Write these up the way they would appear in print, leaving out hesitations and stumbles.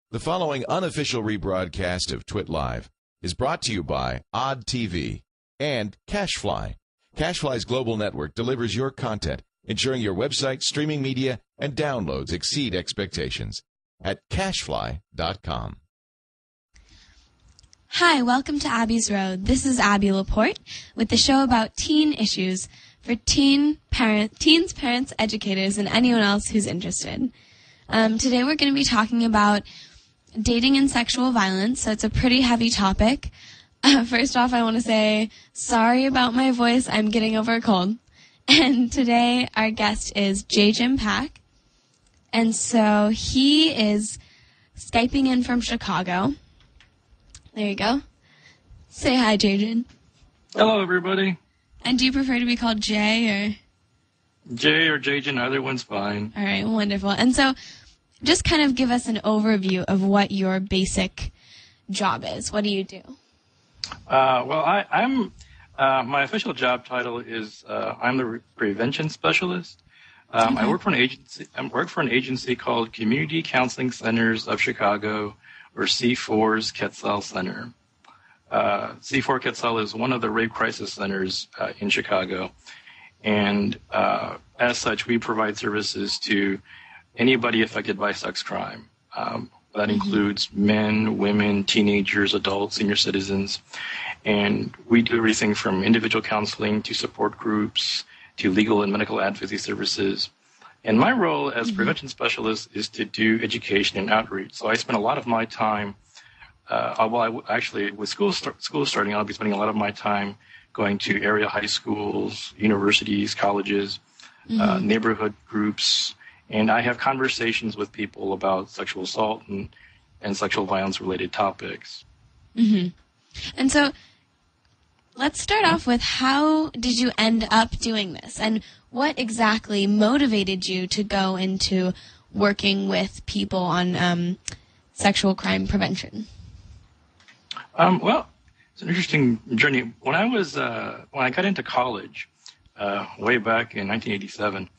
The following unofficial rebroadcast of Twit Live is brought to you by Odd TV and CashFly. CashFly's global network delivers your content, ensuring your website, streaming media, and downloads exceed expectations at cashfly.com. Hi, welcome to Abby's Road. This is Abby Laporte with the show about teen issues for teens, parents, educators, and anyone else who's interested. Today we're going to be talking about dating and sexual violence, so it's a pretty heavy topic. First off, I want to say sorry about my voice. I'm getting over a cold. And today our guest is J. Jim Pack. And so he is Skyping in from Chicago. There you go. Say hi, J. Jim. Hello, everybody. And do you prefer to be called Jay or? Jay or J-Jin, either one's fine. All right, wonderful. And so just kind of give us an overview of what your basic job is. What do you do? I'm my official job title is I'm the prevention specialist. Okay. I work for an agency called Community Counseling Centers of Chicago, or C4's Quetzal Center. C4 Quetzal is one of the rape crisis centers in Chicago, and as such, we provide services to anybody affected by sex crime. That includes men, women, teenagers, adults, senior citizens. And we do everything from individual counseling to support groups to legal and medical advocacy services. And my role as prevention specialist is to do education and outreach. So I spend a lot of my time, with school starting, I'll be spending a lot of my time going to area high schools, universities, colleges, neighborhood groups, and I have conversations with people about sexual assault and sexual violence-related topics. Mm-hmm. And so let's start off with, how did you end up doing this? And what exactly motivated you to go into working with people on sexual crime prevention? Well, it's an interesting journey. When I got into college, way back in 1987,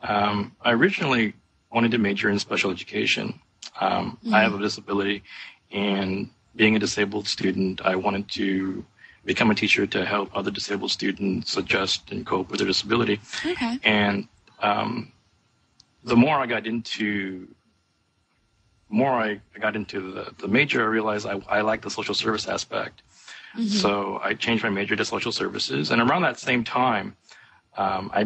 I originally wanted to major in special education. I have a disability, and being a disabled student, I wanted to become a teacher to help other disabled students adjust and cope with their disability. Okay. And the more I got into the major, I realized I liked the social service aspect. So I changed my major to social services, and around that same time, I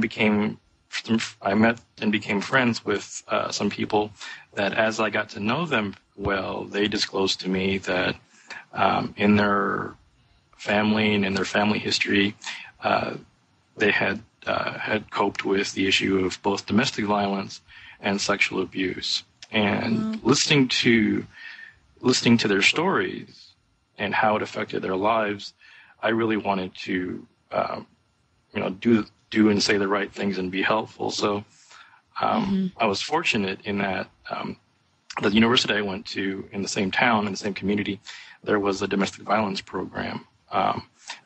met and became friends with some people that, as I got to know them well, they disclosed to me that in their family and in their family history, they had coped with the issue of both domestic violence and sexual abuse. And listening to their stories and how it affected their lives, I really wanted to, do and say the right things and be helpful. So I was fortunate in that the university I went to in the same town, in the same community, there was a domestic violence program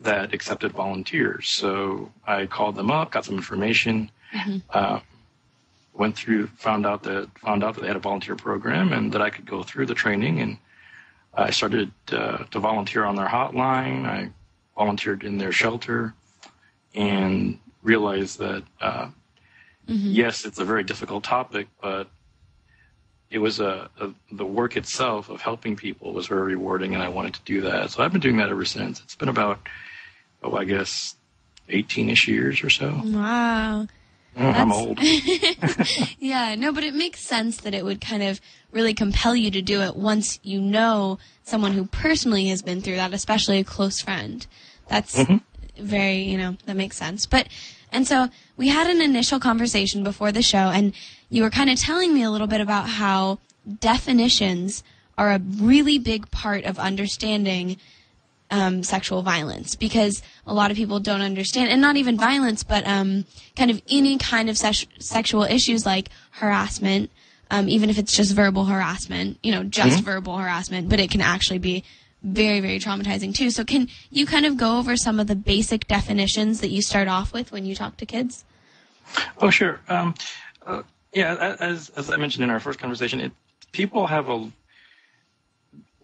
that accepted volunteers. So I called them up, got some information, went through, found out that they had a volunteer program and that I could go through the training. And I started to volunteer on their hotline. I volunteered in their shelter and realized that, yes, it's a very difficult topic, but it was the work itself of helping people was very rewarding, and I wanted to do that. So I've been doing that ever since. It's been about, I guess, 18-ish years or so. Wow. I'm old. Yeah, no, but it makes sense that it would kind of really compel you to do it once you know someone who personally has been through that, especially a close friend. That's very, that makes sense. And so we had an initial conversation before the show, and you were kind of telling me a little bit about how definitions are a really big part of understanding sexual violence, because a lot of people don't understand, and not even violence, but kind of any kind of sexual issues like harassment, even if it's just verbal harassment, verbal harassment, but it can actually be very, very traumatizing too. So can you kind of go over some of the basic definitions that you start off with when you talk to kids? Oh, sure. As I mentioned in our first conversation, people have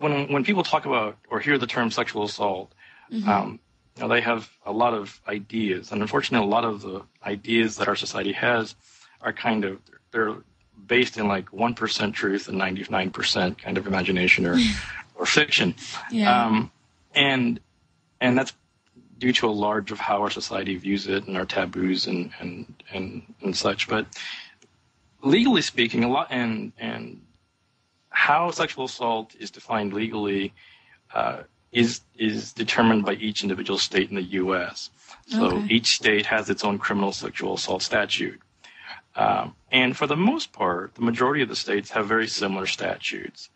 when people talk about or hear the term sexual assault, they have a lot of ideas, and unfortunately, a lot of the ideas that our society has are they're based in like 1% truth and 99% kind of imagination or fiction. Yeah. And that's due to a large of how our society views it and our taboos and such. But legally speaking, and how sexual assault is defined legally is determined by each individual state in the U.S. So each state has its own criminal sexual assault statute. And for the most part, the majority of the states have very similar statutes.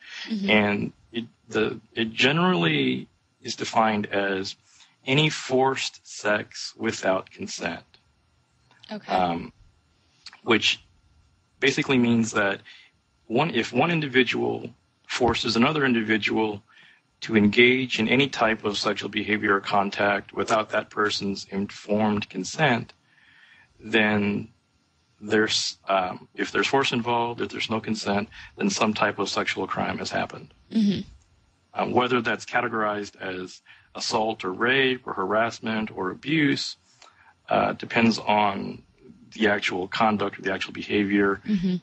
And it generally is defined as any forced sex without consent. Okay. Which basically means that if one individual forces another individual to engage in any type of sexual behavior or contact without that person's informed consent, then if there's force involved, if there's no consent, then some type of sexual crime has happened. Whether that's categorized as assault or rape or harassment or abuse depends on the actual conduct or the actual behavior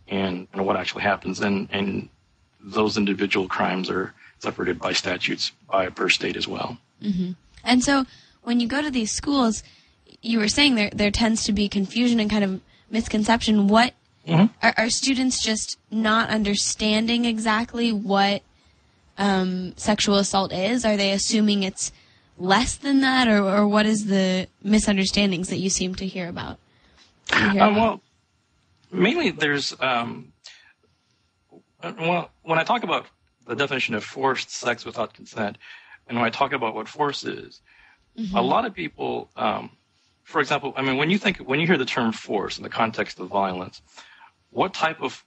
and what actually happens. And those individual crimes are separated by statutes per state as well. And so when you go to these schools, you were saying there tends to be confusion and kind of misconception. What are students just not understanding exactly what sexual assault is? Are they assuming it's less than that, or what is the misunderstandings that you seem to hear about? Well, mainly there's when I talk about the definition of forced sex without consent, and when I talk about what force is, a lot of people, for example, I mean, when you hear the term force in the context of violence, what type of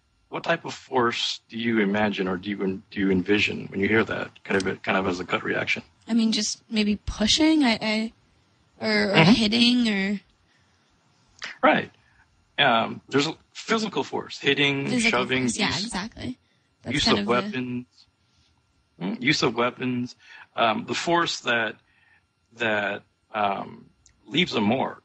force do you imagine or do you envision when you hear that kind of as a gut reaction? I mean, just maybe pushing, or hitting, or right. There's a physical force, hitting, shoving, force. Yeah, exactly. That's use of weapons. Use of weapons. The force that leaves a mark.